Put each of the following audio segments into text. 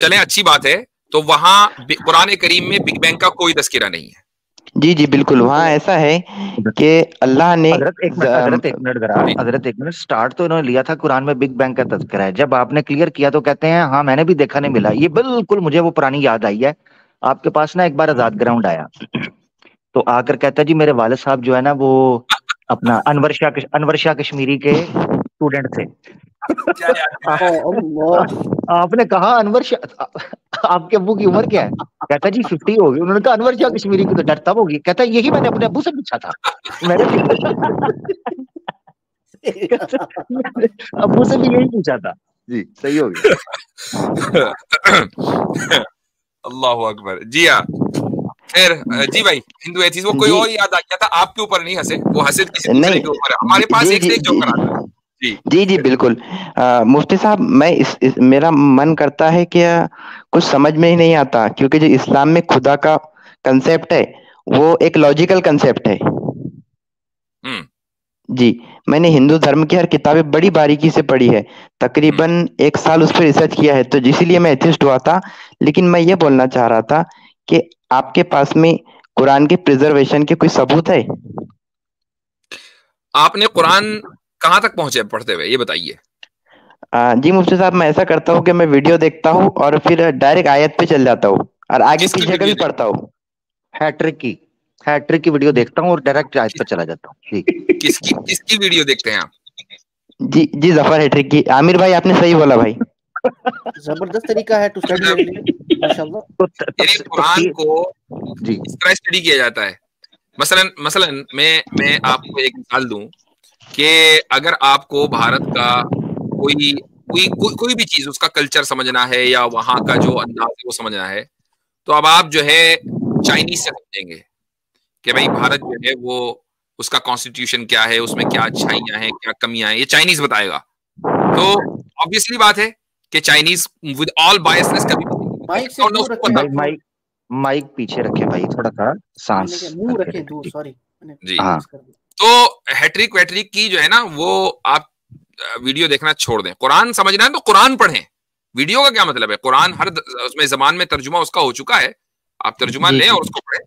चलें, अच्छी बात है। तो वहां कुरान करीम में बिग बैंग का कोई तज़किरा नहीं है। जी जी बिल्कुल, वहाँ ऐसा है कि अल्लाह ने हजरत एक मिनट, स्टार्ट तो इन्होंने लिया था कुरान में बिग बैंग का तज़किरा है, जब आपने क्लियर किया तो कहते हैं हाँ मैंने भी देखा, नहीं मिला। ये बिल्कुल मुझे वो पुरानी याद आई है। आपके पास ना एक बार आजाद ग्राउंड आया तो आकर कहता जी मेरे वालिद साहब जो है ना वो अपना अनवर शाह कश्मीरी के स्टूडेंट थे। क्या याद आपने कहा अनवर शाह, आपके अब्बू की उम्र क्या है? कहता जी 50 होगी। उन्होंने कहा अनवर शाह कश्मीरी की तो डर तब होगी। कहता यही मैंने अपने अब्बू से पूछा था, मैंने अब्बू से भी यही पूछा था। जी सही हो गया। अल्लाह अकबर। जी हाँ, फिर जी भाई, हिंदू एथीज वो कोई और याद आ गया था, आपके ऊपर नहीं हंसे, वो हंसे किसी दूसरे के ऊपर है। हमारे पास एक से एक जोकर आता है। जी जी जी बिल्कुल। मुफ्ती साहब, मैं मेरा मन करता है कि कुछ समझ में ही नहीं आता, क्योंकि जो इस्लाम में खुदा का कंसेप्ट है वो एक लॉजिकल कंसेप्ट है। जी, मैंने हिंदू धर्म की हर किताबें बड़ी बारीकी से पढ़ी है, तकरीबन 1 साल उस पर रिसर्च किया है, तो इसीलिए मैं एथिस्ट हुआ था। लेकिन मैं ये बोलना चाह रहा था कि आपके पास में कुरान के प्रिजर्वेशन के कोई सबूत है? आपने कुरान कहाँ तक पहुंचे पढ़ते हुए, ये बताइए। जी मुफ्ती साहब, मैं ऐसा करता हूँ कि मैं वीडियो देखता हूँ और फिर डायरेक्ट आयत पे चल जाता हूँ और आगे किसकी पीछे का भी वीडियो पढ़ता हूँ। हैट्रिक की वीडियो देखता हूँ और डायरेक्ट आयत पे चला जाता हूँ। जी किसकी किसकी वीडियो देखते हैं आप? जी जी, जफर हैट्रिक की। आमिर भाई, आपने सही बोला भाई। जबरदस्त तरीका है टू स्टडी मेरे लिए, माशाल्लाह। यानी कुरान को इस तरह स्टडी किया जाता है। मसलन मैं आपको एक मिसाल दूं कि अगर आपको भारत का कोई भी चीज, उसका कल्चर समझना है या वहां का जो अंदाज है वो समझना है, तो अब आप जो है चाइनीज से समझेंगे कि भाई भारत जो है वो उसका कॉन्स्टिट्यूशन क्या है, उसमें क्या अच्छाइयां हैं, क्या कमियां हैं, ये चाइनीज बताएगा। तो ऑब्वियसली बात है कि चाइनीज विद ऑल बायसनेस कभी माइक से दूर रखें, माइक पीछे रखे भाई, थोड़ा सा सांस मुंह रखें दूर, सॉरी। जी हाँ। तो हैट्रिक वैट्रिक की जो है ना, वो आप वीडियो देखना छोड़ दें। कुरान समझना है तो कुरान पढ़ें। वीडियो का क्या मतलब है? कुरान हर उसमें जबान में तर्जुमा उसका हो चुका है, आप तर्जुमा लें और उसको पढ़ें।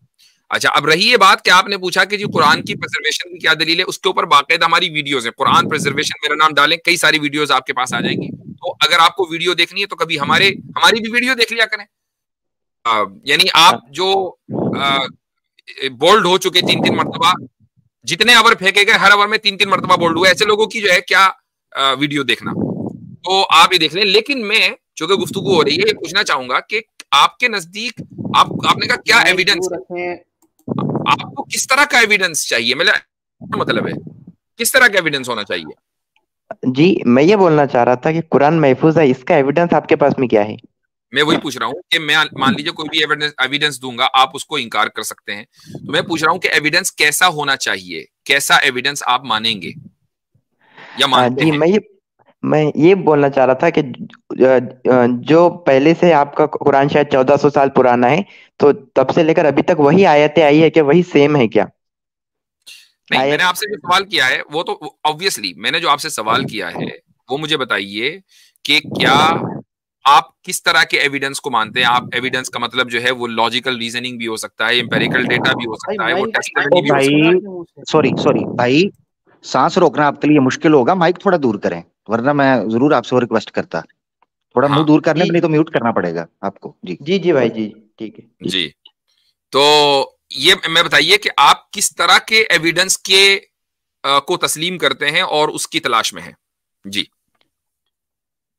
अच्छा, अब रही ये बात कि आपने पूछा कि जी कुरान की प्रिजर्वेशन की क्या दलील है, उसके ऊपर बाकायदा हमारी वीडियोस है। कुरान प्रिजर्वेशन मेरा नाम डालें, कई सारी वीडियोस आपके पास आ जाएंगी। तो अगर आपको वीडियो देखनी है तो कभी हमारी भी वीडियो देख लिया करें। यानी आप जो बोल्ड हो चुके 3-3 मरतबा, जितने ओवर फेंके गए हर ओवर में 3-3 मरतबा बोल्ड हुए, ऐसे लोगों की जो है क्या वीडियो देखना, तो आप ये देख लें। लेकिन मैं, चूंकि गुफ्तगू हो रही है, ये पूछना चाहूंगा कि आपके नजदीक आपने कहा क्या एविडेंस, आपको किस तरह का एविडेंस चाहिए? मतलब है किस तरह का एविडेंस होना चाहिए? जी, मैं ये बोलना चाह रहा था कि कुरान महफूज है, इसका एविडेंस आपके पास में क्या है? मैं वही पूछ रहा हूँ कि मैं मान लीजिए कोई भी एविडेंस दूंगा, आप उसको इनकार कर सकते हैं, तो मैं पूछ रहा हूँ कि एविडेंस कैसा होना चाहिए, कैसा एविडेंस आप मानेंगे या मानते हैं? मैं ये बोलना चाह रहा था कि जो पहले से आपका कुरान शायद 1400 साल पुराना है, तो तब से लेकर अभी तक वही आयतें आई है क्या, वही सेम है क्या? नहीं, मैंने आपसे जो सवाल किया है वो तो ऑब्वियसली, मैंने जो आपसे सवाल किया है वो मुझे बताइए कि क्या आप किस तरह के एविडेंस को मानते हैं। आप एविडेंस का मतलब जो है वो लॉजिकल रीजनिंग भी हो सकता है, एम्पिरिकल डेटा भी हो सकता है, वो टेस्टिमनी भी हो सकता है। सॉरी भाई, सांस रोकना आपके लिए मुश्किल होगा, माइक थोड़ा दूर करें, वरना मैं जरूर आपसे वो रिक्वेस्ट करता। थोड़ा मुंह दूर कर लें, नहीं तो म्यूट करना पड़ेगा आपको। जी जी जी भाई, जी ठीक है जी। तो ये मैं बताइए कि आप किस तरह के एविडेंस के को तस्लीम करते हैं और उसकी तलाश में हैं। जी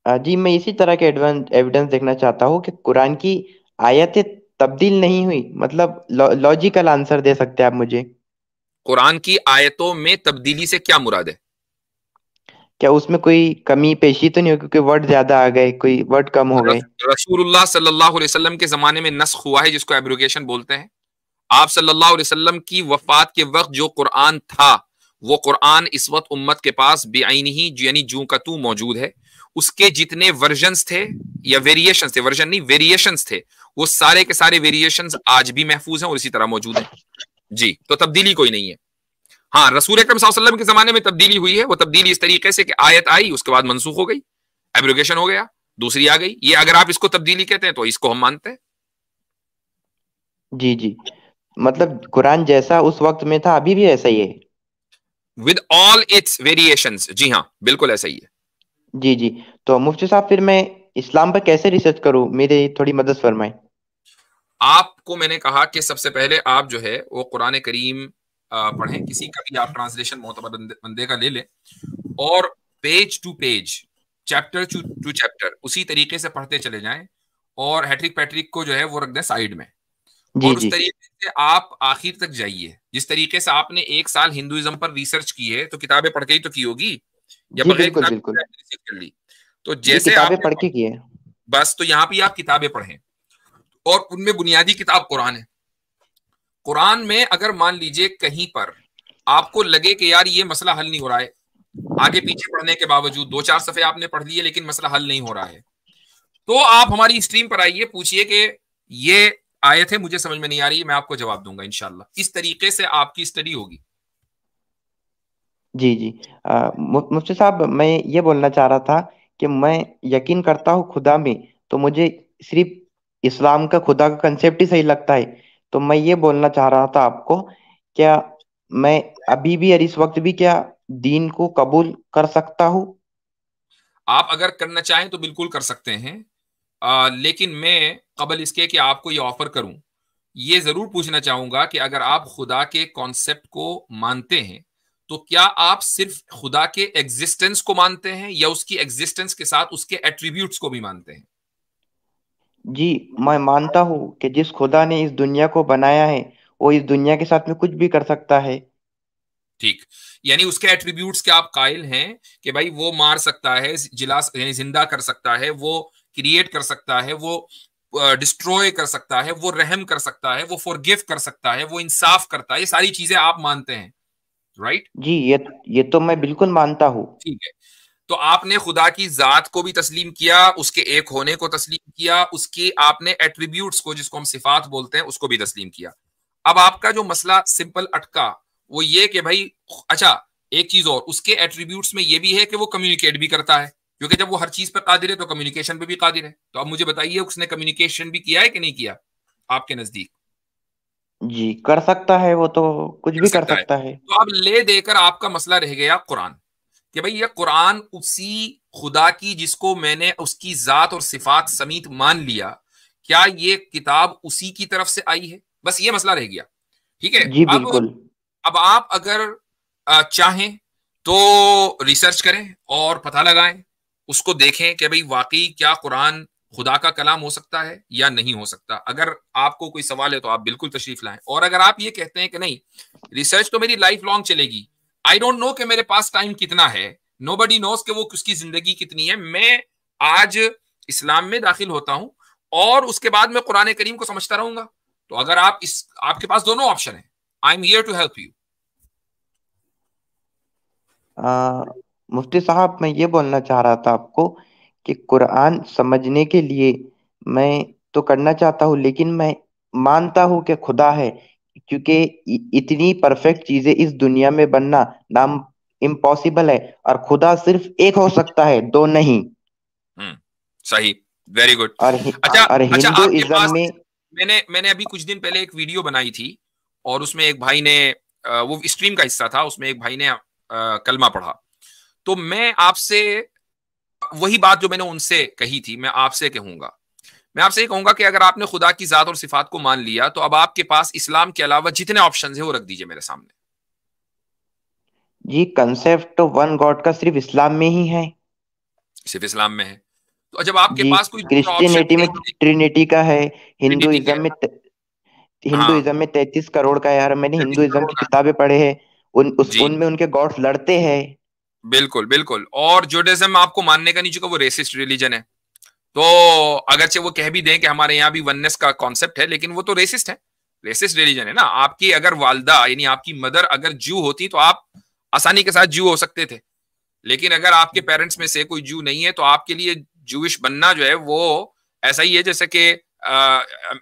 जी, मैं इसी तरह के एविडेंस देखना चाहता हूँ कि कुरान की आयतें तब्दील नहीं हुई, मतलब लॉजिकल आंसर दे सकते हैं आप मुझे? कुरान की आयतों में तब्दीली से क्या मुराद है? क्या उसमें कोई कमी पेशी तो नहीं हो, क्योंकि वर्ड ज्यादा आ गए, कोई वर्ड कम हो गए? रसूलुल्लाह सल्लल्लाहु अलैहि वसल्लम के जमाने में नस्ख हुआ है, जिसको एब्रोगेशन बोलते हैं। आप सल्लल्लाहु अलैहि वसल्लम की वफात के वक्त जो कुरान था, वो कुरान इस वक्त उम्मत के पास बेआईन ही यानी जू का तू मौजूद है। उसके जितने वर्जन्स थे या वेरिएशंस थे, वर्जन नहीं वेरिएशंस थे, वो सारे के सारे वेरिएशंस आज भी महफूज हैं और इसी तरह मौजूद हैं। जी, तो तब्दीली कोई नहीं है। हाँ, रसूल अकरम सल्लल्लाहु अलैहि वसल्लम के जमाने में तब्दीली हुई है। वो तब्दीली इस तरीके से कि आयत आई, उसके बाद मनसूख हो गई, एब्रोगेशन हो गया, दूसरी आ गई। ये अगर आप इसको तब्दीली कहते हैं तो इसको हम मानते हैं। जी जी, मतलब कुरान जैसा उस वक्त में था अभी भी ऐसा ही है। विद ऑल इट्स वेरिएशंस, जी हाँ बिल्कुल ऐसा ही है। जी जी, तो मुफ्ती साहब फिर मैं इस्लाम पर कैसे रिसर्च करूं, मेरी थोड़ी मदद फरमाएं। आपको मैंने कहा कि सबसे पहले आप जो है वो कुरान करीम पढ़ें, किसी का भी आप ट्रांसलेशन मोतबर बंदे का ले लें और page to page, chapter to chapter उसी तरीके से पढ़ते चले जाएं और हैट्रिक पैट्रिक को जो है वो रख दें साइड में, जी और उस जी तरीके से आप आखिर तक जाइए। जिस तरीके से आपने 1 साल हिंदुइज्म पर रिसर्च की है तो किताबें पढ़ के ही तो की होगी, या जी, बगैर बिल्कुल किताबें बिल्कुल। रिसर्च कर ली। तो जी, जैसे किताबें आपने पढ़ के की है। बस, तो यहाँ पे आप किताबें पढ़ें और उनमें बुनियादी किताब कुरान है। कुरान में अगर मान लीजिए कहीं पर आपको लगे कि यार ये मसला हल नहीं हो रहा है, आगे पीछे पढ़ने के बावजूद 2-4 सफ़े आपने पढ़ लिए लेकिन मसला हल नहीं हो रहा है, तो आप हमारी स्ट्रीम पर आइए, पूछिए कि ये आयत है मुझे समझ में नहीं आ रही, मैं आपको जवाब दूंगा इंशाल्लाह। इस तरीके से आपकी स्टडी होगी। जी जी, मुफ्ती साहब मैं ये बोलना चाह रहा था कि मैं यकीन करता हूँ खुदा में, तो मुझे सिर्फ इस्लाम का खुदा का कंसेप्ट ही सही लगता है। तो मैं ये बोलना चाह रहा था आपको, क्या मैं अभी भी और इस वक्त भी क्या दीन को कबूल कर सकता हूँ? आप अगर करना चाहें तो बिल्कुल कर सकते हैं, लेकिन मैं कबल इसके कि आपको ये ऑफर करूं, ये जरूर पूछना चाहूंगा कि अगर आप खुदा के कॉन्सेप्ट को मानते हैं तो क्या आप सिर्फ खुदा के एग्जिस्टेंस को मानते हैं या उसकी एग्जिस्टेंस के साथ उसके एट्रीब्यूट्स को भी मानते हैं? जी, मैं मानता हूँ कि जिस खुदा ने इस दुनिया को बनाया है वो इस दुनिया के साथ में कुछ भी कर सकता है। ठीक, यानी उसके एट्रीब्यूट्स के आप कायल हैं कि भाई वो मार सकता है, जिला यानी जिंदा कर सकता है, वो क्रिएट कर सकता है, वो डिस्ट्रॉय कर सकता है, वो रहम कर सकता है, वो फॉरगिव कर सकता है, वो इंसाफ करता है, ये सारी चीजें आप मानते हैं, राइट? जी, ये तो मैं बिल्कुल मानता हूँ। ठीक है, तो आपने खुदा की जात को भी तस्लीम किया, उसके एक होने को तस्लीम किया, उसके आपने एट्रीब्यूट्स को जिसको हम सिफात बोलते हैं उसको भी तस्लीम किया। अब आपका जो मसला सिंपल अटका वो ये कि भाई अच्छा, एक चीज और, उसके एट्रीब्यूट्स में ये भी है कि वो कम्युनिकेट भी करता है, क्योंकि जब वो हर चीज पर कादिर है तो कम्युनिकेशन पे भी कादिर है। तो अब मुझे बताइए उसने कम्युनिकेशन भी किया है कि नहीं किया आपके नजदीक? जी, कर सकता है, वो तो कुछ कर भी कर सकता है। सकता है। तो अब ले देकर आपका मसला रह गया कुरान, कि भाई ये कुरान उसी खुदा की जिसको मैंने उसकी जात और सिफात समीत मान लिया, क्या ये किताब उसी की तरफ से आई है? बस ये मसला रह गया। ठीक है, जी अब बिल्कुल। अब आप अगर चाहें तो रिसर्च करें और पता लगाएं, उसको देखें कि भाई वाकई क्या कुरान खुदा का कलाम हो सकता है या नहीं हो सकता। अगर आपको कोई सवाल है तो आप बिल्कुल तशरीफ लाएं, और अगर आप ये कहते हैं कि नहीं रिसर्च तो मेरी लाइफ लॉन्ग चलेगी, आई डोंट नो कि मेरे पास टाइम कितना है, नोबडी नोस कि वो उसकी जिंदगी कितनी है, मैं आज इस्लाम में दाखिल होता हूं और उसके बाद मैं कुरान करीम को समझता रहूंगा, तो अगर आप इस आपके पास दोनों ऑप्शन है, I am here to help you. आ, मुफ्ती साहब मैं ये बोलना चाह रहा था आपको कि कुरान समझने के लिए मैं तो करना चाहता हूँ, लेकिन मैं मानता हूँ कि खुदा है, क्योंकि इतनी परफेक्ट चीजें इस दुनिया में बनना नाम इम्पॉसिबल है, और खुदा सिर्फ एक हो सकता है, दो नहीं। सही, वेरी गुड। और अच्छा और अच्छा, आपके हिंदुइज्म पास में। मैंने अभी कुछ दिन पहले एक वीडियो बनाई थी और उसमें एक भाई ने वो स्ट्रीम का हिस्सा था, उसमें एक भाई ने कलमा पढ़ा, तो मैं आपसे वही बात जो मैंने उनसे कही थी मैं आपसे कहूंगा। मैं आपसे ये कहूंगा कि अगर आपने खुदा की जात और सिफात को मान लिया तो अब आपके पास इस्लाम के अलावा जितने ऑप्शंस हैं वो रख दीजिए मेरे सामने। जी, कंसेप्ट वन गॉड का सिर्फ इस्लाम में ही है। सिर्फ इस्लाम में है, तो जब आपके जी, पास कोई दूसरा ऑप्शन क्रिश्चियनिटी में नहीं है, ट्रिनिटी का है। ट्रिनिटी हिंदुइज्म है, में हाँ, हिंदुइज्म में 33 करोड़ का है यार, मैंने 33 हिंदुइज्म करोड़ की का, किताबें पढ़े हैं। जी उनमें उनके गॉड्स लड़ते हैं। बिल्कुल बिल्कुल। और जुडाइज्म आपको मानने का नहीं चुका, वो रेसिस्ट रिलीजन है, तो अगरचे वो कह भी दें कि हमारे यहाँ भी वननेस का कॉन्सेप्ट है, लेकिन वो तो रेसिस्ट है, रेसिस्ट रिलीजन है ना। आपकी अगर वालदा यानी आपकी मदर अगर जू होती तो आप आसानी के साथ जू हो सकते थे, लेकिन अगर आपके पेरेंट्स में से कोई जू नहीं है तो आपके लिए जूइश बनना जो है वो ऐसा ही है जैसे कि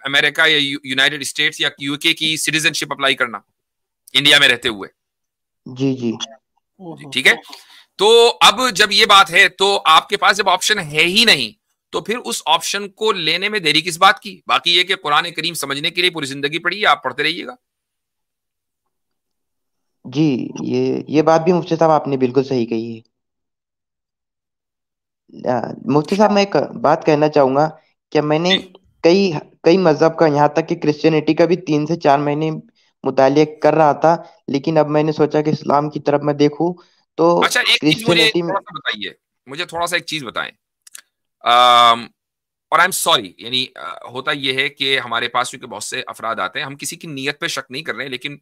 अमेरिका या यूनाइटेड स्टेट्स या यूके की सिटीजनशिप अप्लाई करना इंडिया में रहते हुए। जी जी। ठीक है, तो अब जब ये बात है तो आपके पास जब ऑप्शन है ही नहीं तो फिर उस ऑप्शन को लेने में देरी किस बात की? बाकी ये कि कुरान करीम समझने के लिए पूरी जिंदगी पड़ी है, आप पढ़ते रहिएगा। जी, ये बात भी मुफ्ती साहब आपने बिल्कुल सही कही है। मुफ्ती साहब, मैं एक बात कहना चाहूंगा कि मैंने कई कई मजहब का, यहाँ तक कि क्रिश्चियनिटी का भी 3 से 4 महीने मुतालिया कर रहा था, लेकिन अब मैंने सोचा कि इस्लाम की तरफ मैं देखूं तो अच्छा, एक चीज मुझे क्रिश्चियनिटी में। थोड़ा सा बताइए, मुझे थोड़ा सा एक चीज बताएं। और आई एम सॉरी, यानी होता यह है कि हमारे पास क्योंकि बहुत से अफराद आते हैं, हम किसी की नीयत पे शक नहीं कर रहे हैं, लेकिन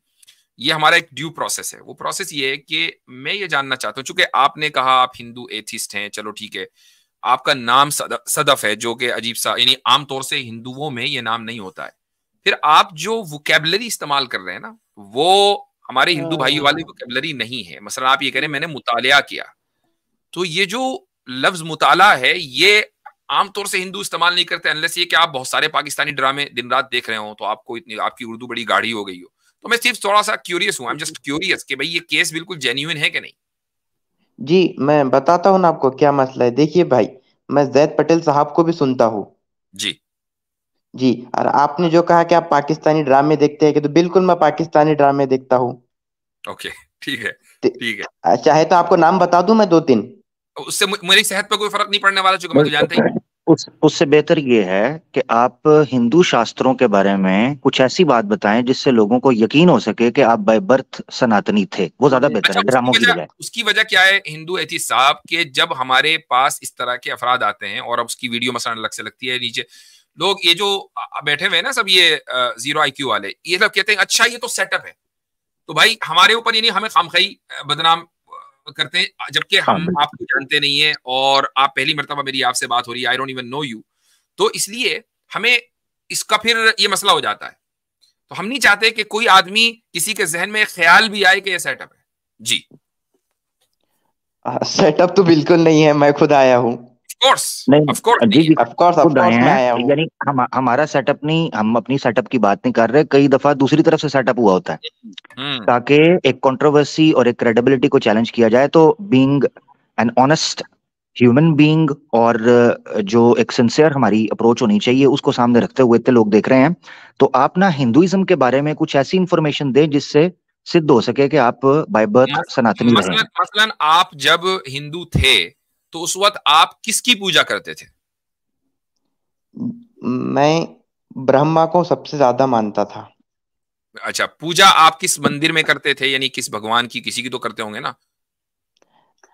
ये हमारा एक ड्यू प्रोसेस है। वो प्रोसेस ये है कि मैं ये जानना चाहता हूँ, चूंकि आपने कहा आप हिंदू एथिस्ट हैं, चलो ठीक है, आपका नाम सदफ है, जो कि अजीब सा, यानी आमतौर से हिंदुओं में ये नाम नहीं होता है। फिर आप जो वोकेबलरी इस्तेमाल कर रहे हैं ना, वो हमारे हिंदू भाइयों वाली वोकेबलरी नहीं है। मसला आप ये कह रहे हैं मैंने मुतालिया किया, तो ये जो लफ्ज मुताला है ये आमतौर से हिंदू इस्तेमाल नहीं करते, अनलेस ये कि आप बहुत सारे पाकिस्तानी ड्रामे दिन रात देख रहे हो, तो आपको इतनी आपकी उर्दू बड़ी गाढ़ी हो गई हो। तो मैं सिर्फ थोड़ा सा क्यूरियस हूं, आई एम जस्ट क्यूरियस कि भाई ये केस बिल्कुल जेन्युइन है कि नहीं। जी, मैं बताता हूँ ना आपको क्या मसला है। देखिए भाई, मैं जैद पटेल साहब को भी सुनता हूँ। जी जी, और आपने जो कहा कि आप पाकिस्तानी ड्रामे देखते हैं, कि तो बिल्कुल मैं पाकिस्तानी ड्रामे देखता हूँ। ओके, ठीक है ते- ठीक है। चाहे तो आपको नाम बता दूं मैं 2-3। उससे मेरी सेहत पर कोई फर्क नहीं पड़ने वाला, चूंकि मैं तो जानता ही हूं। उससे बेहतर ये है कि आप हिंदू शास्त्रों के बारे में कुछ ऐसी बात बताएं जिससे लोगों को यकीन हो सके कि आप बाय बर्थ सनातनी थे। वो ज्यादा बेहतर अच्छा, है ड्रामों की बजाय। उसकी वजह क्या है हिंदू एथीस्ट साहब के, जब हमारे पास इस तरह के अफराद आते हैं और अब उसकी वीडियो मसलन अलग से लगती है, नीचे लोग ये जो बैठे हुए हैं ना सब, ये जीरो आईक्यू वाले, ये सब कहते हैं अच्छा ये तो सेटअप है। तो भाई हमारे ऊपर ये नहीं, हमें खामखाई बदनाम करते हैं, जबकि हाँ हम आपको जानते नहीं है और आप पहली मर्तबा मेरी आपसे बात हो रही है, I don't even know you. तो इसलिए हमें इसका फिर ये मसला हो जाता है। तो हम नहीं चाहते कि कोई आदमी किसी के जहन में ख्याल भी आए कि ये सेटअप है। जी, सेटअप तो बिल्कुल नहीं है, मैं खुद आया हूँ। नहीं ऑफ कोर्स जी नहीं है। जी, ऑफ कोर्स खुद आए मैं हैं। आया हूँ। यानी हमारा सेटअप नहीं, हम अपनी सेटअप की बात नहीं कर रहे। कई दफा दूसरी तरफ से सेटअप हुआ होता है ताकि एक कंट्रोवर्सी और एक क्रेडिबिलिटी को चैलेंज किया जाए। तो being an honest human being और जो एक सिंसियर हमारी अप्रोच होनी चाहिए, उसको सामने रखते हुए इतने लोग देख रहे हैं। तो आप ना हिंदुइज्म के बारे में कुछ ऐसी इंफॉर्मेशन दें जिससे सिद्ध हो सके कि आप बाय बर्थ सनातनी रहे हैं। मसलन आप जब हिंदू थे तो उस वक्त आप किसकी पूजा करते थे? मैं ब्रह्मा को सबसे ज्यादा मानता था। अच्छा, पूजा आप किस मंदिर में करते थे, यानी किस भगवान की? किसी की तो करते होंगे ना।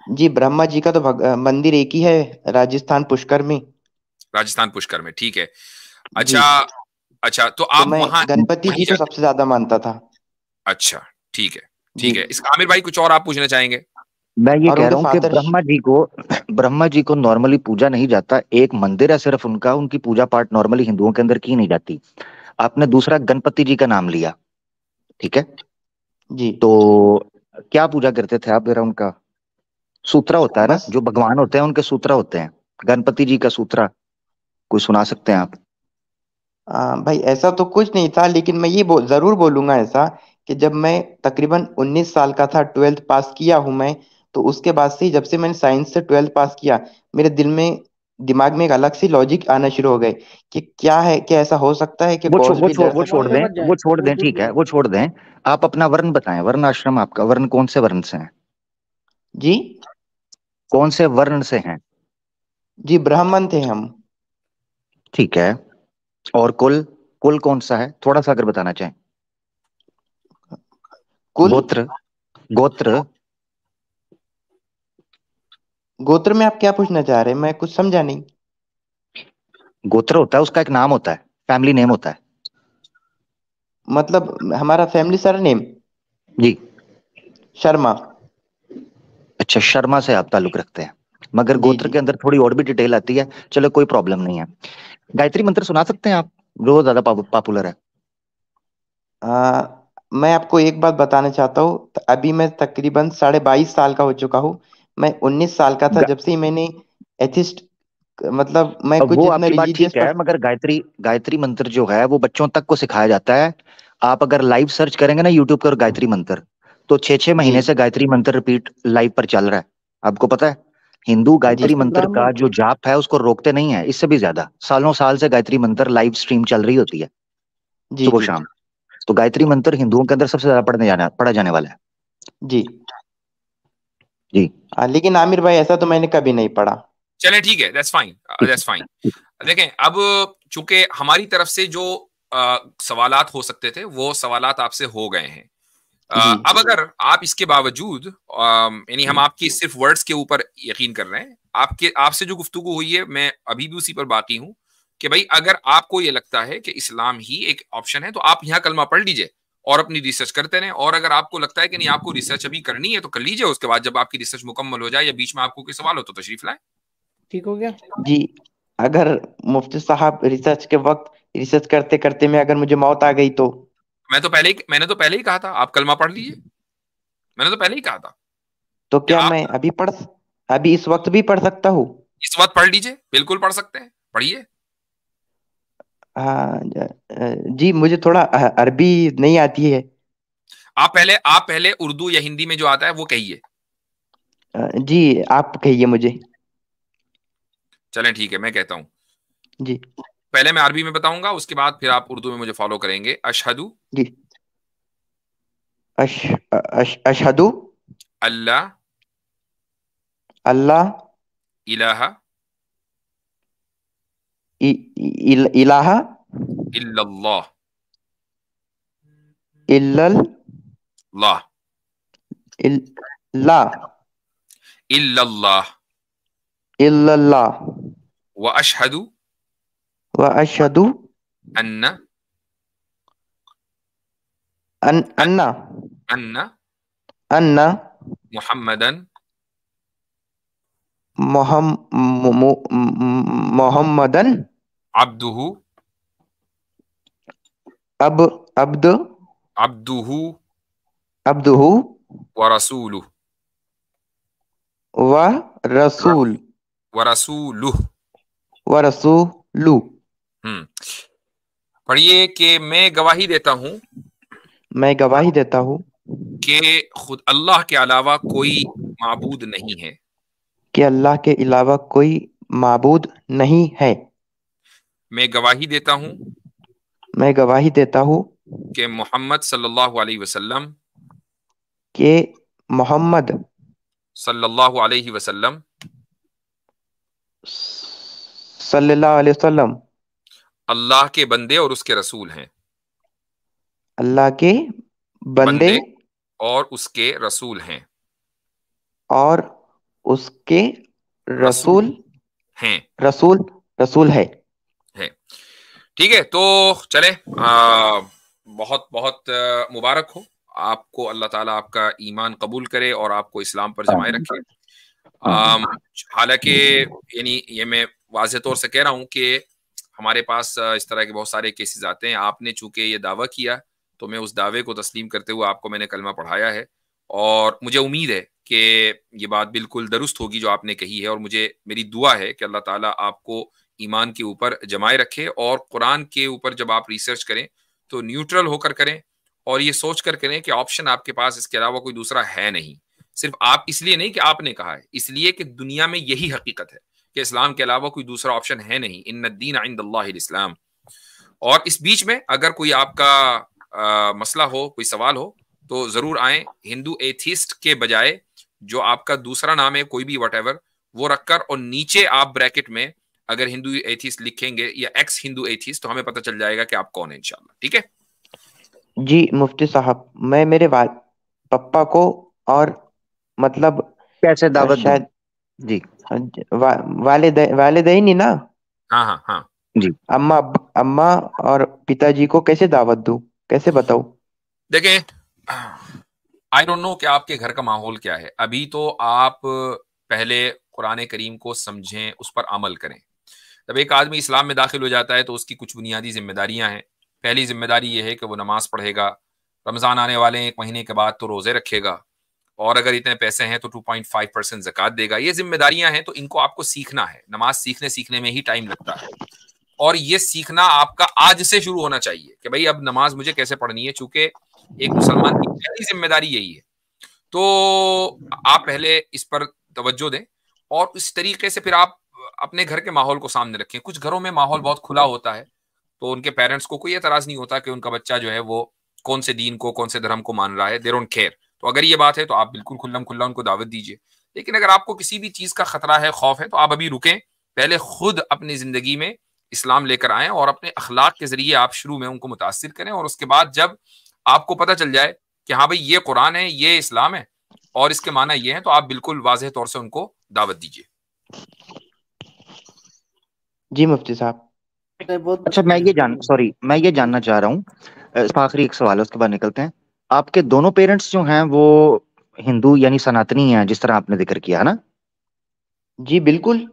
जी, ब्रह्मा जी का तो मंदिर एक ही है, राजस्थान पुष्कर में। राजस्थान पुष्कर में, ठीक है। जी, अच्छा अच्छा, तो तो आप मैं वहां गणपति वहीं जी को जाते? सबसे ज्यादा मानता था। अच्छा, ठीक है जी, ठीक है। इस आमिर भाई कुछ और आप पूछना चाहेंगे? मैं ये और कह उनके रहा हूँ कि फादर। ब्रह्मा जी को नॉर्मली पूजा नहीं जाता। एक मंदिर है सिर्फ उनका, उनकी पूजा पाठ नॉर्मली हिंदुओं के अंदर की नहीं जाती। आपने दूसरा गणपति जी का नाम लिया, ठीक है? जी, तो क्या पूजा करते थे आप जरा उनका? सूत्रा होता है ना, बस जो भगवान होते हैं उनके सूत्रा होते हैं। गणपति जी का सूत्रा कोई सुना सकते हैं आप? भाई ऐसा तो कुछ नहीं था, लेकिन मैं ये जरूर बोलूंगा ऐसा कि जब मैं तकरीबन 19 साल का था, 12th पास किया हूं मैं। तो उसके बाद से जब से मैंने साइंस से 12th पास किया, मेरे दिमाग में एक अलग सी लॉजिक आना शुरू हो गए कि क्या है, क्या ऐसा हो सकता है कि कॉज भी वो दरअसल। छोड़ दें, वो छोड़ दें, ठीक है, वो छोड़ दें। आप अपना वर्ण बताएं, वर्ण आश्रम, आपका वर्ण कौन से वर्ण से है? जी, कौन से वर्ण से हैं? जी ब्राह्मण थे हम। ठीक है। और कुल, कुल कौन सा है, थोड़ा सा अगर बताना चाहें। कुल। गोत्र, गोत्र। गोत्र में आप क्या पूछना चाह रहे हैं, मैं कुछ समझा नहीं। गोत्र होता है, उसका एक नाम होता है, फैमिली नेम होता है। मतलब हमारा फैमिली सरनेम जी। शर्मा। अच्छा, शर्मा से आप ताल्लुक रखते हैं, मगर जी, गोत्र जी। के अंदर थोड़ी और भी डिटेल आती है। चलो कोई प्रॉब्लम नहीं है। गायत्री मंत्र सुना सकते हैं आप, जो ज्यादा पॉपुलर है? आ, मैं आपको एक बात बताना चाहता हूँ, अभी मैं तकरीबन 22.5 साल का हो चुका हूँ। मैं 19 साल का था गा- जब से ही मैंने एथिस्ट, मतलब मैं अब कुछ वो इतना आपकी बात रिलीजियस ठीक है, मगर गायत्री गायत्री मंत्र जो है वो बच्चों तक को सिखाया जाता है। आप अगर लाइव सर्च करेंगे ना यूट्यूब पर गायत्री मंत्र, तो 6-6 जी, महीने से गायत्री मंत्र रिपीट लाइव पर चल रहा है। आपको पता है? हिंदू गायत्री मंत्र का जो जाप है उसको रोकते नहीं है, इससे भी ज्यादा सालों साल से गायत्री मंत्र लाइव स्ट्रीम चल रही होती है सुबह शाम। तो गायत्री मंत्र हिंदुओं के अंदर सबसे ज्यादा पढ़ा जाने वाला है। जी जी लेकिन आमिर भाई ऐसा तो मैंने कभी नहीं पढ़ा। चले ठीक है, दैट्स फाइन, दैट्स फाइन। देखें, अब चूंकि हमारी तरफ से जो सवालात हो सकते थे वो सवालात आपसे हो गए हैं। अब अगर आप इसके बावजूद यानी हम आपकी सिर्फ वर्ड्स के ऊपर यकीन कर रहे हैं, आपसे जो गुफ्तगू हुई है मैं अभी भी उसी पर बाकी हूं कि भाई अगर आपको ये लगता है कि इस्लाम ही एक ऑप्शन है तो आप यहाँ कलमा पढ़ लीजिए और अपनी रिसर्च करते रहें, और अगर आपको लगता है कि नहीं आपको रिसर्च अभी करनी है तो कर लीजिए, उसके बाद जब आपकी रिसर्च मुकम्मल हो जाए या बीच में आपको कोई सवाल हो तो तशरीफ लाए। ठीक हो गया जी। अगर मुफ्ती साहब रिसर्च के वक्त रिसर्च करते करते में अगर मुझे मौत आ गई तो? मैंने तो पहले ही कहा था आप कलमा पढ़ लीजिए, मैंने तो पहले ही कहा था। तो क्या मैं अभी इस वक्त भी पढ़ सकता हूँ? इस वक्त पढ़ लीजिए, बिल्कुल पढ़ सकते हैं, पढ़िए। हाँ जी, मुझे थोड़ा अरबी नहीं आती है। आप पहले उर्दू या हिंदी में जो आता है वो कहिए। जी आप कहिए मुझे। चलें ठीक है, मैं कहता हूँ जी। पहले मैं अरबी में बताऊंगा, उसके बाद फिर आप उर्दू में मुझे फॉलो करेंगे। अशहदु जी। अशहदु अल्लाह अल्लाह इलाहा इलाहा इल्लल्लाह इल्लल्लाह इल्लल्लाह इल्लल्लाह व अशहदु अन्ना अन्ना अन्ना अन्ना मुहम्मदन मोहम्मदन अब्दुहु अब्दुहु व रसूलुहु व रसूलुहु। पढ़िए कि मैं गवाही देता हूँ कि खुद अल्लाह के अलावा कोई माबूद नहीं है, कि अल्लाह के अलावा कोई माबूद नहीं है। मैं गवाही देता हूँ कि मोहम्मद सल्लल्लाहु अलैहि वसल्लम अल्लाह के बंदे और उसके रसूल हैं। अल्लाह के बंदे और उसके रसूल हैं। और उसके रसूल हैं। रसूल है। ठीक है, तो चले, बहुत बहुत मुबारक हो आपको, अल्लाह ताला आपका ईमान कबूल करे और आपको इस्लाम पर जमाए रखे। हालांकि यानी ये मैं वाज़ेह तौर से कह रहा हूँ कि हमारे पास इस तरह के बहुत सारे केसेस आते हैं। आपने चूंकि ये दावा किया तो मैं उस दावे को तस्लीम करते हुए आपको मैंने कलमा पढ़ाया है, और मुझे उम्मीद है कि ये बात बिल्कुल दुरुस्त होगी जो आपने कही है, और मेरी दुआ है कि अल्लाह ताला आपको ईमान के ऊपर जमाए रखे, और कुरान के ऊपर जब आप रिसर्च करें तो न्यूट्रल होकर करें और ये सोच कर करें कि ऑप्शन आपके पास इसके अलावा कोई दूसरा है नहीं। सिर्फ आप इसलिए नहीं कि आपने कहा है, इसलिए कि दुनिया में यही हकीकत है कि इस्लाम के अलावा कोई दूसरा ऑप्शन है नहीं। इन्नद्दीन इंदल्लाहिल इस्लाम। और इस बीच में अगर कोई आपका मसला हो, कोई सवाल हो, तो जरूर आए। हिंदू एथिस्ट के बजाय जो आपका दूसरा नाम है कोई भी वटएवर, वो रखकर और नीचे आप ब्रैकेट में अगर हिंदू एथिस्ट लिखेंगे या एक्स हिंदू एथिस्ट तो हमें पता चल जाएगा कि आप कौन है इंशाल्लाह। ठीक है जी मुफ्ती साहब, मैं मेरे पप्पा को और मतलब कैसे दावत शायद जी वालिदैन ही ना? हाँ हाँ हाँ जी। अम्मा और पिताजी को कैसे दावत दूं, कैसे बताऊं? देखें, आई डोंट नो कि आपके घर का माहौल क्या है। अभी तो आप पहले कुरान करीम को समझें, उस पर अमल करें। जब एक आदमी इस्लाम में दाखिल हो जाता है तो उसकी कुछ बुनियादी जिम्मेदारियां हैं। पहली जिम्मेदारी यह है कि वो नमाज पढ़ेगा, रमज़ान आने वाले हैं 1 महीने के बाद तो रोज़े रखेगा, और अगर इतने पैसे हैं तो 2.5% ज़कात देगा। ये जिम्मेदारियां हैं, तो इनको आपको सीखना है। नमाज सीखने में ही टाइम लगता है, और ये सीखना आपका आज से शुरू होना चाहिए कि भाई अब नमाज मुझे कैसे पढ़नी है, चूंकि एक मुसलमान की पहली जिम्मेदारी यही है। तो आप पहले इस पर तवज्जो दें, और इस तरीके से फिर आप अपने घर के माहौल को सामने रखें। कुछ घरों में माहौल बहुत खुला होता है, तो उनके पेरेंट्स को कोई एतराज नहीं होता कि उनका बच्चा जो है वो कौन से दीन को, कौन से धर्म को मान रहा है, दे डोंट केयर। तो अगर ये बात है तो आप बिल्कुल खुल्लम खुल्ला उनको दावत दीजिए। लेकिन अगर आपको किसी भी चीज का खतरा है, खौफ है, तो आप अभी रुकें, पहले खुद अपनी जिंदगी में इस्लाम लेकर आएं और अपने अखलाक के जरिए आप शुरू में उनको मुतासिर करें, और उसके बाद जब आपको पता चल जाए कि हाँ भाई ये कुरान है, ये इस्लाम है और इसके माना ये है, तो आप बिल्कुल वाज़ेह तौर से उनको दावत दीजिए। जी मुफ्ती साहब। अच्छा, मैं ये जानना चाह रहा हूँ, आखिरी एक सवाल है उसके बाद निकलते हैं। आपके दोनों पेरेंट्स जो हैं वो हिंदू यानी सनातनी हैं, जिस तरह आपने जिक्र किया है ना? जी बिल्कुल।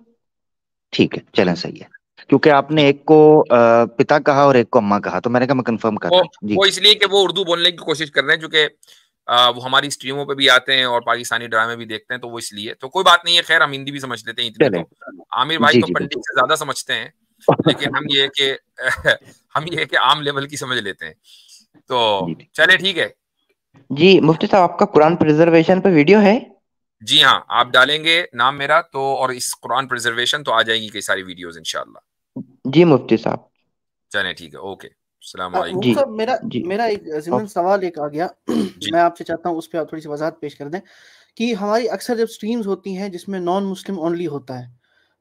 ठीक है, चलें, सही है। क्योंकि आपने एक को पिता कहा और एक को अम्मा कहा, तो मैंने कहा मैं कंफर्म कर रहा हूँ जी। वो इसलिए कि वो उर्दू बोलने की कोशिश कर रहे हैं, क्योंकि वो हमारी स्ट्रीमों पे भी आते हैं और पाकिस्तानी ड्रामे भी देखते हैं, तो वो इसलिए। तो कोई बात नहीं है, खैर हम हिंदी भी समझ लेते हैं इतने तो। आमिर भाई तो पंडित से ज्यादा समझते हैं, लेकिन हम ये कि आम लेवल की समझ लेते हैं। तो चले ठीक है जी। मुफ्ती साहब आपका कुरान प्रिजर्वेशन पे वीडियो है? जी हाँ, आप डालेंगे नाम मेरा तो, और इस कुरान प्रिजर्वेशन, तो आ जाएगी कई सारी वीडियोस इंशाल्लाह। जी मुफ्ती साहब। चलें ठीक है, ओके, अस्सलाम मुफ्ती साहब मेरा एक ज़िमन सवाल एक आ गया मैं आपसे चाहता हूँ उस पर आप थोड़ी सी वजाहत पेश कर दें कि हमारी अक्सर जब स्ट्रीम्स होती हैं जिसमें नॉन मुस्लिम ओनली होता है,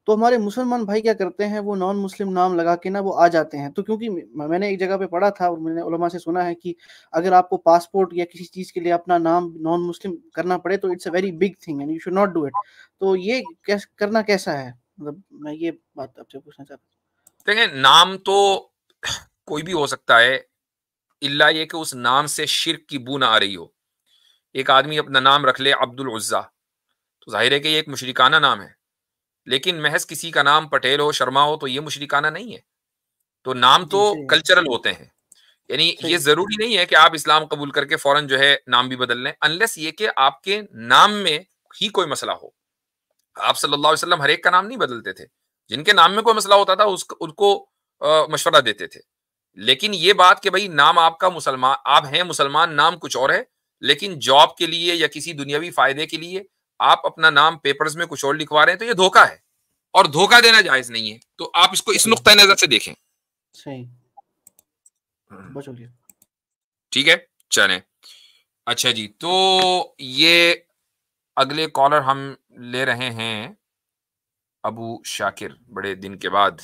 तो हमारे मुसलमान भाई क्या करते हैं, वो नॉन मुस्लिम नाम लगा के ना वो आ जाते हैं। तो क्योंकि मैंने एक जगह पे पढ़ा था और मैंने उलमा से सुना है कि अगर आपको पासपोर्ट या किसी चीज़ के लिए अपना नाम नॉन मुस्लिम करना पड़े तो it's a very big thing and you should not do it. तो ये करना कैसा है, मतलब मैं ये बात आपसे पूछना चाहता हूँ। देखिए, नाम तो कोई भी हो सकता है, इल्ला ये कि उस नाम से शिर्क की बू ना आ रही हो। एक आदमी अपना नाम रख ले अब्दुल उज़्ज़ा, तो जाहिर है कि ये एक मुशरिकाना नाम है, लेकिन महज किसी का नाम पटेल हो, शर्मा हो, तो ये मुशरिकाना नहीं है। तो नाम तो कल्चरल होते हैं, यानी ये जरूरी नहीं है कि आप इस्लाम कबूल करके फौरन जो है नाम भी बदल लें, अनलेस ये कि आपके नाम में ही कोई मसला हो। आप सल्लल्लाहु अलैहि वसल्लम हर एक का नाम नहीं बदलते थे, जिनके नाम में कोई मसला होता था उनको मशवरा देते थे। लेकिन ये बात कि भाई नाम आपका मुसलमान, आप हैं मुसलमान, नाम कुछ और है, लेकिन जॉब के लिए या किसी दुनियावी फायदे के लिए आप अपना नाम पेपर्स में कुछ और लिखवा रहे हैं, तो ये धोखा है और धोखा देना जायज नहीं है। तो आप इसको इस नुक्ता नजर से देखें। सही, ठीक है, चलें। अच्छा जी, तो ये अगले कॉलर हम ले रहे हैं अबू शाकिर, बड़े दिन के बाद।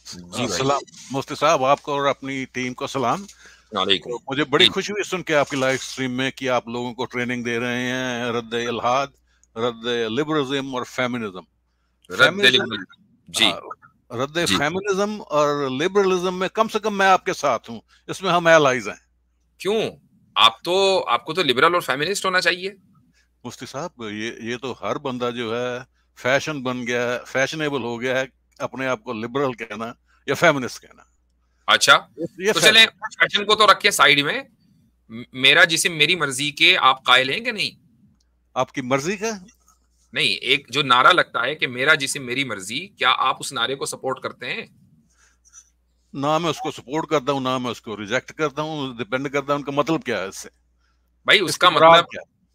जी सलाम मुफ्ती साहब, आपको और अपनी टीम को सलाम। तो मुझे बड़ी खुशी हुई सुन के आपकी लाइव स्ट्रीम में कि आप लोगों को ट्रेनिंग दे रहे हैं रद्द इल्हाद, रद्द लिबरलिज्म और फेमिनिज्म। रद्द फेमिनिज्म और लिबरलिज्म में कम से कम मैं आपके साथ हूँ, इसमें हम एलाइज हैं। क्यों? आपको तो लिबरल और फेमिनिस्ट होना चाहिए मुफ्ती साहब। ये तो हर बंदा जो है फैशन बन गया है, फैशनेबल हो गया है अपने आप को लिबरल कहना या फेमिनिस्ट कहना। अच्छा, तो चलें फैशन को तो रखें साइड में, मेरा जिस्म मेरी मर्जी के आप कायल हैं कि नहीं? आपकी मर्जी का नहीं, एक जो नारा लगता है कि मेरा जिस्म मेरी मर्जी, क्या आप उस नारे को सपोर्ट करते हैं? ना मैं उसको सपोर्ट करता हूँ, ना मैं उसको रिजेक्ट करता हूँ, डिपेंड करता है उनका मतलब क्या है इससे। भाई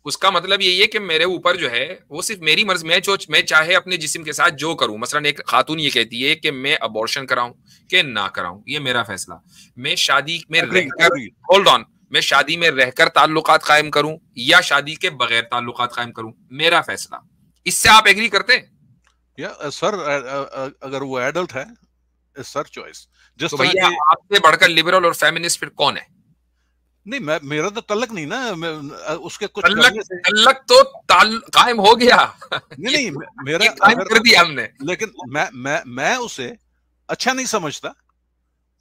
उसका मतलब यही है कि मेरे ऊपर जो है वो सिर्फ मेरी मर्जी, मैं चाहे अपने जिस्म के साथ जो करूं। मसलन एक खातून ये कहती है कि मैं अबॉर्शन कराऊं कि ना कराऊं, ये मेरा फैसला। मैं शादी में रहकर, होल्ड ऑन, मैं शादी में रहकर ताल्लुकात कायम करूं या शादी के बगैर ताल्लुकात कायम करूं, मेरा फैसला। इससे आप एग्री करते हैं? या सर, अगर वो एडल्ट है, सर चॉइस। तो भैया आपसे बढ़कर लिबरल और फेमिनिस्ट फिर कौन है? नहीं, मेरा तो तल्लक नहीं ना, उसके कुछ तल्लक तो कायम हो गया। नहीं मेरा कायम कर दिया हमने, लेकिन मैं उसे अच्छा नहीं समझता,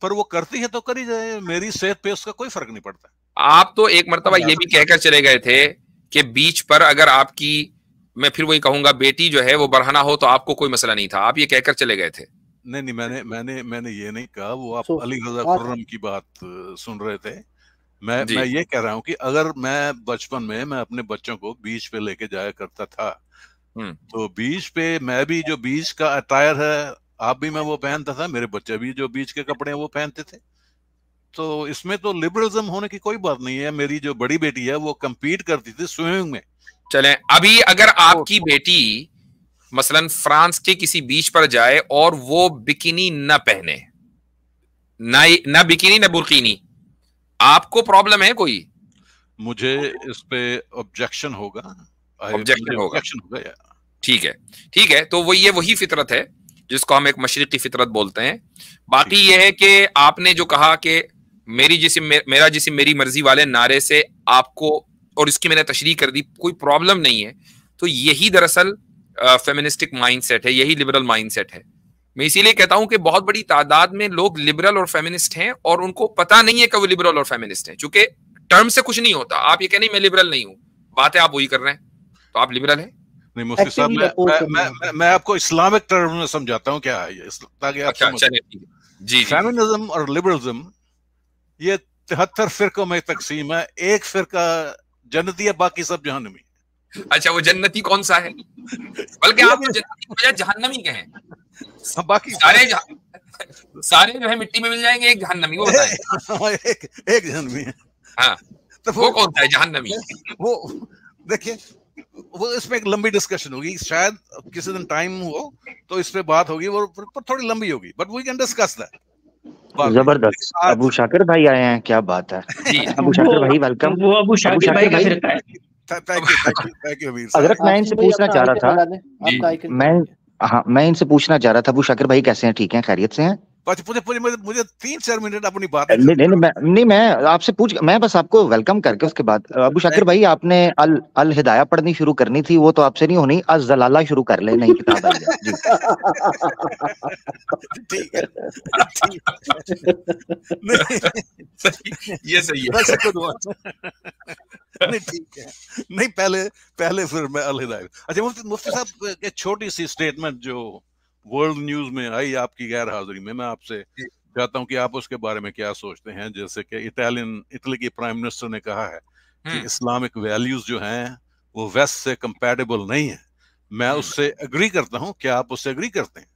पर वो करती है तो करी जाए, मेरी सेहत पे उसका कोई फर्क नहीं पड़ता। आप तो एक मर्तबा ये भी कहकर चले गए थे कि बीच पर अगर आपकी, मैं फिर वही कहूंगा, बेटी जो है वो बरहना हो तो आपको कोई मसला नहीं था, आप ये कहकर चले गए थे। नहीं, मैंने ये नहीं कहा, वो आप अली रजा खुर्रम की बात सुन रहे थे। मैं ये कह रहा हूँ कि अगर मैं बचपन में मैं अपने बच्चों को बीच पे लेके जाया करता था, तो बीच पे मैं भी जो बीच का अटायर है, आप भी मैं वो पहनता था, मेरे बच्चे भी जो बीच के कपड़े हैं वो पहनते थे। तो इसमें तो लिबरलिज्म होने की कोई बात नहीं है। मेरी जो बड़ी बेटी है वो compete करती थी स्विमिंग में। चलें, अभी अगर आपकी बेटी मसलन फ्रांस के किसी बीच पर जाए और वो बिकिनी न पहने, ना बिकिनी न बुर्कीनी, आपको प्रॉब्लम है कोई? मुझे इस पे ऑब्जेक्शन होगा, ऑब्जेक्शन होगा, यार। ठीक है, तो वही फितरत है जिसको हम एक मशरिकी फितरत बोलते हैं। बाकी ये है कि आपने जो कहा कि मेरा जिस्म मेरी मर्जी वाले नारे से आपको, और इसकी मैंने तशरीह कर दी, कोई प्रॉब्लम नहीं है। तो यही दरअसल फेमिनिस्टिक माइंडसेट है, यही लिबरल माइंडसेट है। मैं इसीलिए कहता हूं कि बहुत बड़ी तादाद में लोग लिबरल और फेमिनिस्ट हैं और उनको पता नहीं है कि वो लिबरल और फेमिनिस्ट हैं, चूंकि टर्म से कुछ नहीं होता। आप ये कहने मैं लिबरल नहीं हूं, बात है आप वही कर रहे हैं, तो आप लिबरल हैं। नहीं मुफ्ती साहब, मैं आपको इस्लामिक टर्म में समझाता हूँ क्या है ये, ताकि आप समझें। जी, फेमिनिज्म और लिबरलिज्म ये 73 फिरकों में तकसीम है। एक फिरका जन्नती है, बाकी सब जहन्नमी। अच्छा, वो जन्नती कौन सा है? बल्कि आप तो जन्नती की बजाय जहन्नमी कहें। बाकी सारे जो है मिट्टी में मिल जाएंगे, एक जहन्नमी, वो बताएं। एक जहन्नमी है। हाँ, तो वो कौन सा है जहन्नमी? वो देखिए, वो इसमें एक लंबी डिस्कशन होगी, शायद किसी दिन टाइम हो तो इस पे बात होगी, वो थोड़ी लंबी होगी, but we can discuss that. जबरदस्त। अबू शाकिर भाई आए हैं, क्या बात है। अबू शाकिर भाई वेलकम। वो अबू शाकिर भाई का फिरका है। थैंक यू अमीर साहब। अगर मैं इनसे पूछना चाह रहा था, मैं इनसे पूछना चाह रहा था, अबू शाकिर भाई कैसे हैं? ठीक हैं, खैरियत से हैं? मुझे 3-4 मिनट अपनी बात नहीं, मैं आपसे मैं बस आपको वेलकम करके उसके बाद अबू शाकिर भाई, आपने अल हिदाया पढ़नी शुरू करनी थी, वो तो आपसे नहीं होनी, अज जलाला शुरू कर ले, नई किताब आई है जी। ठीक है, ये सही है। नहीं ठीक है, नहीं पहले फिर मैं अल हिदाया। अच्छा मुफ्ती साहब, एक छोटी सी स्टेटमेंट जो वर्ल्ड न्यूज में आई आपकी गैर हाजिरी में, मैं आपसे चाहता हूं कि आप उसके बारे में क्या सोचते हैं। जैसे कि इटली के प्राइम मिनिस्टर ने कहा है कि इस्लामिक वैल्यूज जो हैं वो वेस्ट से कंपैटिबल नहीं है। मैं उससे एग्री करता हूं, क्या आप उससे एग्री करते हैं?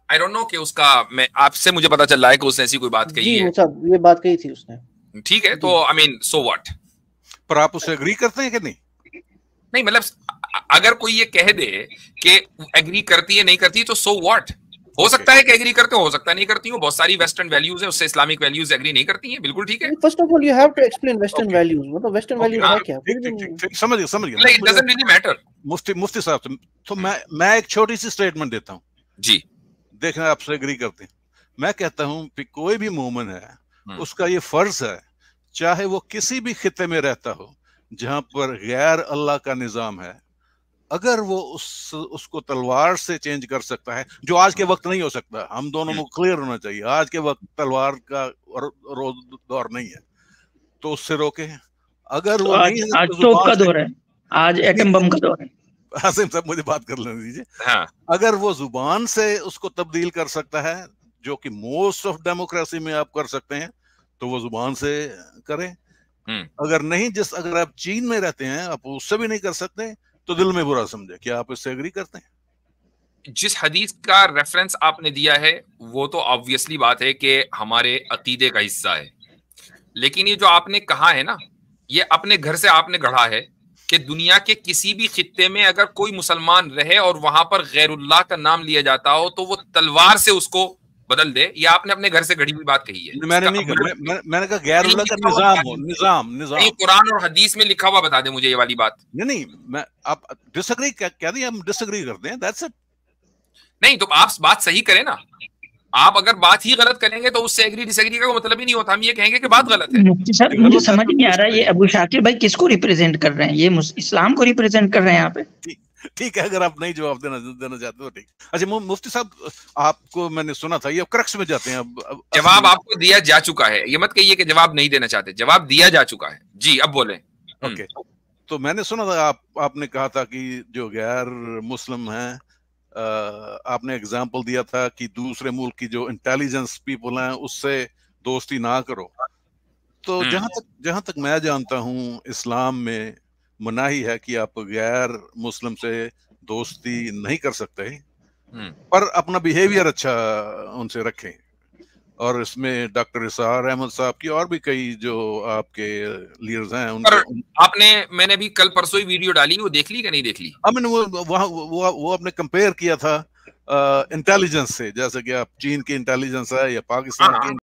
आई डोंट नो कि उसका, मैं आपसे मुझे पता चल रहा है कि उसने ऐसी कोई बात कही है। ये बात कही थी उसने, ठीक है, तो आई मीन सो व्हाट। पर आप उससे एग्री करते हैं कि नहीं? नहीं, मतलब अगर कोई ये कह दे कि एग्री करती है नहीं करती, तो सो व्हाट। हो सकता है कि एग्री करते हो सकता है नहीं करती हो। बहुत सारी वेस्टर्न वैल्यूज है, उससे इस्लामिक वैल्यूज एग्री नहीं करती हैं, बिल्कुल ठीक है। First of all you have to explain western values, मतलब वेस्टर्न वैल्यूज है क्या? समझ गया। It doesn't really matter. Mufti साहब, तो मैं एक छोटी सी स्टेटमेंट देता हूँ जी, देखना आपसे एग्री करते हैं। मैं कहता हूँ कि कोई भी मोमिन है, उसका ये फर्ज है, चाहे वो किसी भी खिते में रहता हो जहां पर गैर अल्लाह का निजाम है, अगर वो उसको तलवार से चेंज कर सकता है, जो आज के वक्त नहीं हो सकता, हम दोनों को क्लियर होना चाहिए, आज के वक्त तलवार का दौर नहीं है, तो उससे रोके। अगर वो आज तोप का दौर है, आज एटम बम का दौर है। आसिम साहब मुझे बात कर लेने दीजिए। हाँ। अगर वो जुबान से उसको तब्दील कर सकता है, जो कि मोस्ट ऑफ डेमोक्रेसी में आप कर सकते हैं, तो वो जुबान से करें। अगर नहीं, अगर आप चीन में रहते हैं, आप उससे भी नहीं कर सकते, तो दिल में बुरा समझे। क्या आप इससे एग्री करते हैं? जिस हदीस का रेफरेंस आपने दिया है वो तो ऑब्वियसली बात है कि हमारे अकीदे का हिस्सा है, लेकिन ये जो आपने कहा है ना, ये अपने घर से आपने गढ़ा है कि दुनिया के किसी भी खित्ते में अगर कोई मुसलमान रहे और वहां पर गैरुल्लाह का नाम लिया जाता हो तो वो तलवार से उसको बदल दे। ये आपने अपने घर से गढ़ी हुई बात कही है। मैंने नहीं कहा, मैंने कहा गैरुल्लाह का निजाम। कुरान और हदीस में लिखा हुआ बता दे मुझे ये वाली बात। नहीं, आप डिसएग्री क्या नहीं, हम डिसएग्री करते हैं, दैट्स इट। नहीं तो आप बात सही करें ना। आप अगर बात ही गलत करेंगे तो उससे एग्री डिसएग्री का मतलब ही नहीं होता। हम ये कहेंगे कि बात गलत है। मुफ्ती साहब, मुझे समझ नहीं आ रहा है ये अबू शाकिर भाई किसको रिप्रेजेंट कर रहे हैं? ये इस्लाम को रिप्रेजेंट कर रहे हैं यहाँ पे? ठीक है, अगर आप नहीं जवाब देना चाहते हो ठीक। अच्छा मुफ्ती साहब, आपको मैंने सुना था, ये क्रक्स में जाते हैं। अब जवाब आपको दिया जा चुका है, ये मत कहिए कि जवाब नहीं देना चाहते, जवाब दिया जा चुका है जी। अब बोले। ओके, तो मैंने सुना था आपने कहा था कि जो गैर मुस्लिम हैं, आपने एग्जाम्पल दिया था कि दूसरे मुल्क की जो इंटेलिजेंस पीपल हैं उससे दोस्ती ना करो। तो जहां तक मैं जानता हूं, इस्लाम में मनाही है कि आप गैर मुस्लिम से दोस्ती नहीं कर सकते, पर अपना बिहेवियर अच्छा उनसे रखें। और इसमें डॉक्टर इसार अहमद साहब की और भी कई जो आपके लीडर्स हैं पर आपने, मैंने भी कल परसों ही वीडियो डाली, वो देख ली कि नहीं देख ली? मैंने वो आपने कंपेयर किया था इंटेलिजेंस से, जैसे कि आप चीन की इंटेलिजेंस है या पाकिस्तान की